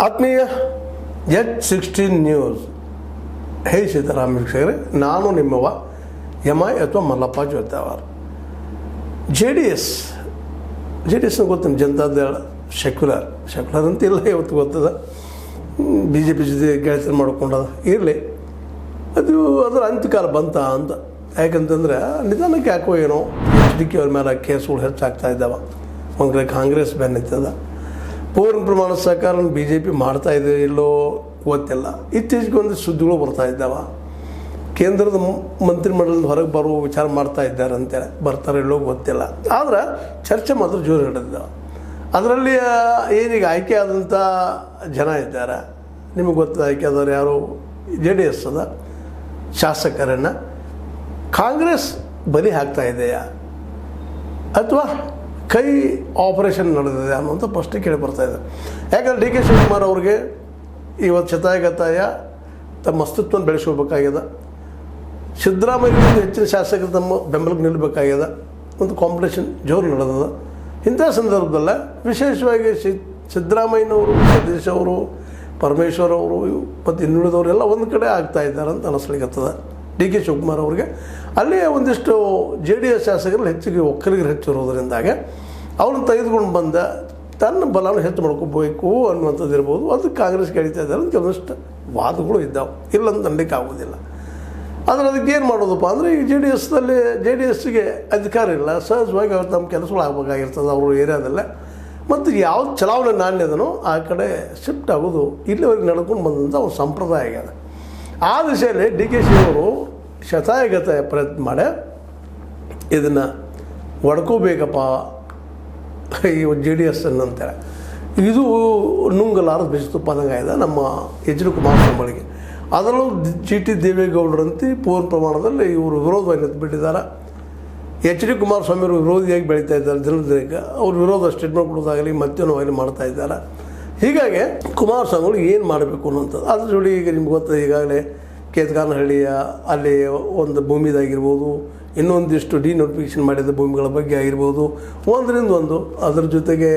ಆತ್ಮೀಯ H16 news ಹೇ ಸೀತಾರಾಮ್ ವೀಕ್ಷಕರೇ, ನಾನು ನಿಮ್ಮವ ಎಂ.ಐ ಅಥವಾ Mallappa ಜೋತಾವರ್. J D S ಗೊತ್ತಿನ Janata Dal secular ಅಂತ ಇಲ್ಲ, ಇವತ್ತು ಗೊತ್ತದ. ಬಿ ಜೆ ಪಿ ಜೊತೆ ಗೆಳತನ ಮಾಡ್ಕೊಂಡದ ಇರಲಿ, ಅದರ ಅಂತ್ಯಕಾಲ ಬಂತ ಅಂತ. ಯಾಕಂತಂದ್ರೆ ನಿಧಾನಕ್ಕೆ ಯಾಕೋ ಏನೋ HDK ಅವ್ರ ಮೇಲೆ ಕೇಸುಗಳು ಹೆಚ್ಚಾಗ್ತಾ ಇದ್ದಾವೆ. ಒಂದು ಕಡೆ ಕಾಂಗ್ರೆಸ್ ಬೆನ್ನಿತ್ತದ, ಪೂರ್ಣ ಪ್ರಮಾಣದ ಸಹಕಾರ BJP ಮಾಡ್ತಾ ಇದೆ ಇಲ್ಲೋ ಗೊತ್ತಿಲ್ಲ. ಇತ್ತೀಚೆಗೆ ಒಂದು ಸುದ್ದಿಗಳು ಬರ್ತಾ ಇದ್ದಾವೆ, ಕೇಂದ್ರದ ಮಂತ್ರಿಮಂಡಲದ ಹೊರಗೆ ಬರುವ ವಿಚಾರ ಮಾಡ್ತಾ ಇದ್ದಾರೆ ಅಂತೇಳಿ. ಬರ್ತಾರೆ ಇಲ್ಲೋ ಗೊತ್ತಿಲ್ಲ, ಆದರೆ ಚರ್ಚೆ ಮಾತ್ರ ಜೋರು ಹಿಡಿದಿದ್ದಾವೆ. ಅದರಲ್ಲಿ ಏನೀಗ ಆಯ್ಕೆ ಆದಂಥ ಜನ ಇದ್ದಾರೆ, ನಿಮಗೆ ಗೊತ್ತದ. ಆಯ್ಕೆ ಆದವ್ರು ಯಾರು? JDS ಅದ ಶಾಸಕರನ್ನು ಕಾಂಗ್ರೆಸ್ ಬಲಿ ಹಾಕ್ತಾ ಇದೆಯಾ ಅಥವಾ ಕೈ ಆಪರೇಷನ್ ನಡೆದಿದೆ ಅನ್ನೋಂಥ ಪ್ರಶ್ನೆ ಕೇಳಿ ಬರ್ತಾ ಇದೆ. ಯಾಕಂದರೆ DK ಶಿವಕುಮಾರ್ ಅವ್ರಿಗೆ ಇವತ್ತು ಶತಾಯಗತಾಯ ತಮ್ಮ ಅಸ್ತಿತ್ವವನ್ನು ಬೆಳೆಸ್ಕೋಬೇಕಾಗ್ಯದ. ಸಿದ್ದರಾಮಯ್ಯ ಹೆಚ್ಚಿನ ಶಾಸಕರು ತಮ್ಮ ಬೆಂಬಲಕ್ಕೆ ನಿಲ್ಲಬೇಕಾಗ್ಯದ. ಒಂದು ಕಾಂಪಿಟೇಷನ್ ಜೋರು ನಡೆದದ. ಇಂಥ ಸಂದರ್ಭದಲ್ಲ ವಿಶೇಷವಾಗಿ ಸಿದ್ದರಾಮಯ್ಯನವರು, ಸತೀಶ್ ಅವರು, ಪರಮೇಶ್ವರ್ ಅವರು ಮತ್ತು ಇನ್ನುಳಿದವರೆಲ್ಲ ಒಂದು ಕಡೆ ಆಗ್ತಾ ಇದ್ದಾರೆ ಅಂತ ಅನಿಸ್ಲಿಕ್ಕತ್ತದ. DK ಶಿವಕುಮಾರ್ ಅವ್ರಿಗೆ ಅಲ್ಲೇ ಒಂದಿಷ್ಟು JDS ಶಾಸಕರು ಹೆಚ್ಚಿಗೆ ಒಕ್ಕಲಿಗರು ಹೆಚ್ಚಿರೋದ್ರಿಂದಾಗೆ ಅವ್ರನ್ನ ತೆಗೆದುಕೊಂಡು ಬಂದ ತನ್ನ ಬಲವನ್ನು ಹೆಚ್ಚು ಮಾಡ್ಕೋಬೇಕು ಅನ್ನುವಂಥದ್ದು ಇರ್ಬೋದು. ಅದು ಕಾಂಗ್ರೆಸ್ ಕಳೀತಾ ಇದ್ದಾರೆ ಅಂತ ಕೆಲವೊಂದಿಷ್ಟು ವಾದಗಳು ಇದ್ದಾವೆ, ಇಲ್ಲಂತ ಅನ್ಲಿಕ್ಕೆ ಆಗೋದಿಲ್ಲ. ಆದರೆ ಅದಕ್ಕೆ ಏನು ಮಾಡೋದಪ್ಪ ಅಂದರೆ, ಈ JDSಗೆ ಅಧಿಕಾರ ಇಲ್ಲ, ಸಹಜವಾಗಿ ಅವ್ರು ತಮ್ಮ ಕೆಲಸಗಳು ಆಗಬೇಕಾಗಿರ್ತದೆ ಅವ್ರ ಏರಿಯಾದಲ್ಲೇ. ಮತ್ತು ಯಾವ ಚಲಾವಣೆ ನಾಣ್ಯದನೋ ಆ ಕಡೆ ಶಿಫ್ಟ್ ಆಗೋದು ಇಲ್ಲಿವರೆಗೆ ನಡ್ಕೊಂಡು ಬಂದಂಥ ಒಂದು ಸಂಪ್ರದಾಯ ಆಗ್ಯದ. ಆ ದಿಶೆಯಲ್ಲಿ DK ಶಿವರು ಶತಾಯಗತಾಯ ಪ್ರಯತ್ನ ಮಾಡಿ ಇದನ್ನು ಒಡ್ಕೋಬೇಕಪ್ಪ ಈ JDS ಅಂತೇಳಿ. ಇದು ನುಂಗಲಾರದ ಬೆಚ್ಚುತುಪ್ಪದಂಗೆ ಇದೆ ನಮ್ಮ HD ಕುಮಾರಸ್ವಾಮಿಗಳಿಗೆ. ಅದರಲ್ಲೂ GT ದೇವೇಗೌಡರಂತೆ ಪೂರ್ಣ ಪ್ರಮಾಣದಲ್ಲಿ ಇವರು ವಿರೋಧವಾಗಿ ನಿಂತುಬಿಟ್ಟಿದ್ದಾರೆ. HD ಕುಮಾರಸ್ವಾಮಿಯವರು ವಿರೋಧಿಯಾಗಿ ಬೆಳೀತಾ ಇದ್ದಾರೆ. ದಿನದಿನಕ್ಕೆ ಅವ್ರ ವಿರೋಧ ಸ್ಟೇಟ್ಮೆಂಟ್ ಕೊಡೋದಾಗಲಿ ಮತ್ತೇನೋ ಆಗಲಿ ಮಾಡ್ತಾ ಇದ್ದಾರೆ. ಹೀಗಾಗಿ ಕುಮಾರಸ್ವಾಮಿಗಳು ಏನು ಮಾಡಬೇಕು ಅನ್ನೋಂಥದ್ದು ಅದ್ರ ಜೋಡಿ ಈಗ ನಿಮ್ಗೆ ಗೊತ್ತದೆ. ಈಗಾಗಲೇ ಕೇತಗಾನಹಳ್ಳಿಯ ಅಲ್ಲಿ ಒಂದು ಭೂಮಿದಾಗಿರ್ಬೋದು, ಇನ್ನೊಂದಿಷ್ಟು ಡಿನೋಟಿಫಿಕೇಷನ್ ಮಾಡಿದ ಭೂಮಿಗಳ ಬಗ್ಗೆ ಆಗಿರ್ಬೋದು, ಒಂದರಿಂದ ಒಂದು. ಅದ್ರ ಜೊತೆಗೆ